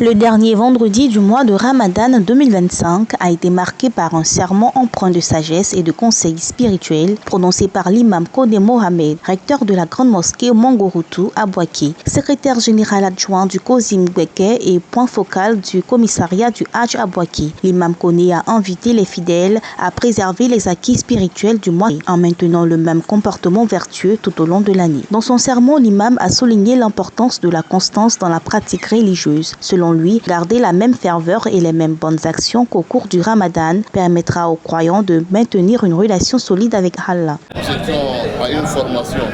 Le dernier vendredi du mois de Ramadan 2025 a été marqué par un sermon empreint de sagesse et de conseils spirituels prononcé par l'imam Koné Mohamed, recteur de la grande mosquée Mongoroutou à Boaké, secrétaire général adjoint du COSIM Gweke et point focal du commissariat du Hajj à Boaké. L'imam Koné a invité les fidèles à préserver les acquis spirituels du mois en maintenant le même comportement vertueux tout au long de l'année. Dans son sermon, l'imam a souligné l'importance de la constance dans la pratique religieuse. Selon lui, garder la même ferveur et les mêmes bonnes actions qu'au cours du Ramadan permettra aux croyants de maintenir une relation solide avec Allah. Nous étions à une formation.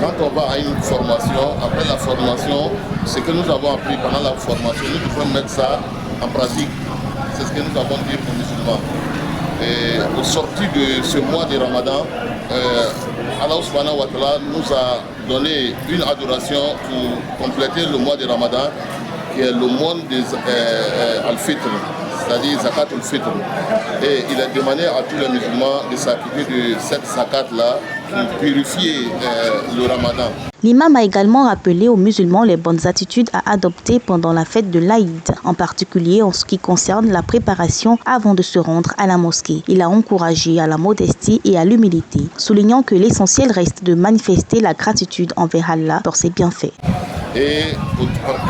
Quand on va à une formation, après la formation, ce que nous avons appris pendant la formation, nous devons mettre ça en pratique. C'est ce que nous avons dit aux musulmans. Et au sorti de ce mois de Ramadan, Allah subhanahu wa ta'ala nous a donné une adoration pour compléter le mois de Ramadan, qui est le mois des Al-Fitr, c'est-à-dire Zakat al-Fitr. Et il a demandé à tous les musulmans de s'acquitter de cette zakat-là pour purifier le Ramadan. L'imam a également rappelé aux musulmans les bonnes attitudes à adopter pendant la fête de l'Aïd, en particulier en ce qui concerne la préparation avant de se rendre à la mosquée. Il a encouragé à la modestie et à l'humilité, soulignant que l'essentiel reste de manifester la gratitude envers Allah pour ses bienfaits. Et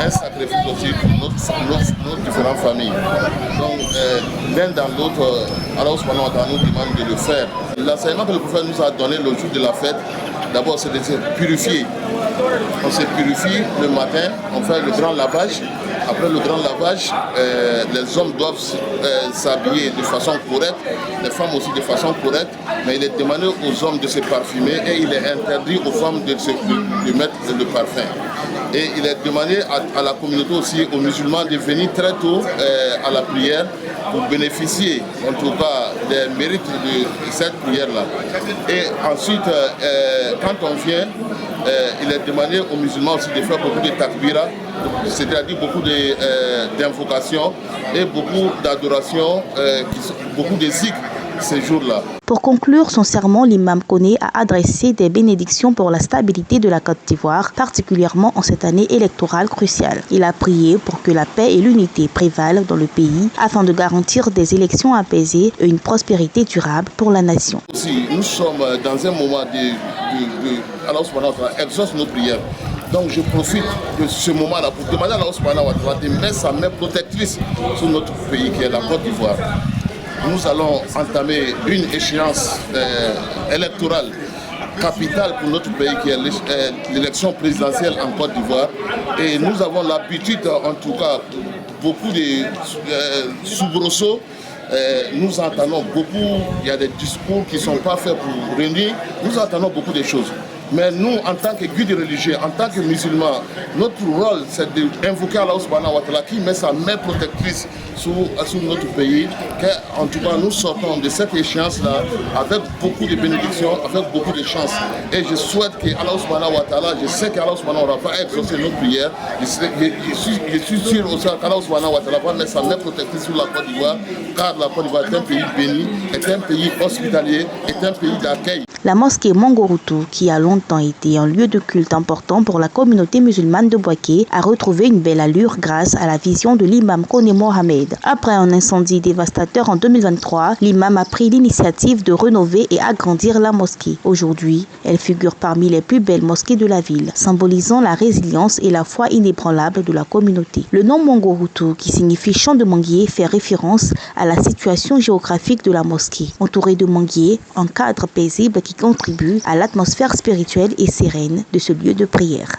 un sacrifice aussi pour nos différentes familles. Donc l'un dans l'autre, Allah subhanahu wa ta'ala nous demande de le faire. L'enseignement que le prophète nous a donné le jour de la fête, d'abord c'est de se purifier. On se purifie le matin, on fait le grand lavage. Après le grand lavage, les hommes doivent s'habiller de façon correcte, les femmes aussi de façon correcte, mais il est demandé aux hommes de se parfumer et il est interdit aux femmes de mettre le parfum. Et il est demandé à la communauté aussi, aux musulmans, de venir très tôt à la prière pour bénéficier en tout cas des mérites de cette prière-là. Et ensuite, quand on vient, il est demandé aux musulmans aussi de faire beaucoup de takbira, c'est-à-dire beaucoup d'invocations et beaucoup d'adorations, beaucoup de zikr ces jours-là. Pour conclure son sermon, l'imam Koné a adressé des bénédictions pour la stabilité de la Côte d'Ivoire, particulièrement en cette année électorale cruciale. Il a prié pour que la paix et l'unité prévalent dans le pays afin de garantir des élections apaisées et une prospérité durable pour la nation. Aussi, nous sommes dans un moment Allah subhanahu wa ta'ala exauce nos prières. Donc je profite de ce moment-là pour demander à Allah subhanahu wa ta'ala de mettre sa main protectrice sur notre pays qui est la Côte d'Ivoire. Nous allons entamer une échéance électorale capitale pour notre pays qui est l'élection présidentielle en Côte d'Ivoire. Et nous avons l'habitude, en tout cas, beaucoup de soubresauts. Nous entendons beaucoup, il y a des discours qui ne sont pas faits pour réunir. Nous entendons beaucoup de choses. Mais nous, en tant que guide religieux, en tant que musulmans, notre rôle, c'est d'invoquer Allah subhanahu wa ta'ala qui met sa main protectrice sur notre pays, qu'en tout cas nous sortons de cette échéance-là avec beaucoup de bénédictions, avec beaucoup de chance. Et je souhaite que Allah subhanahu wa ta'ala, je sais qu'Allah subhanahu wa ta'ala va exaucer nos prières, je suis sûr aussi qu'Allah subhanahu wa ta'ala va mettre sa main protectrice sur la Côte d'Ivoire, car la Côte d'Ivoire est un pays béni, est un pays hospitalier, est un pays d'accueil. La mosquée Mongoroutou, qui a longtemps été un lieu de culte important pour la communauté musulmane de Boaké, a retrouvé une belle allure grâce à la vision de l'imam Koné Mohamed. Après un incendie dévastateur en 2023, l'imam a pris l'initiative de rénover et agrandir la mosquée. Aujourd'hui, elle figure parmi les plus belles mosquées de la ville, symbolisant la résilience et la foi inébranlable de la communauté. Le nom Mongoroutou, qui signifie champ de manguier, fait référence à la situation géographique de la mosquée. Entourée de manguiers, un cadre paisible qui contribue à l'atmosphère spirituelle et sereine de ce lieu de prière.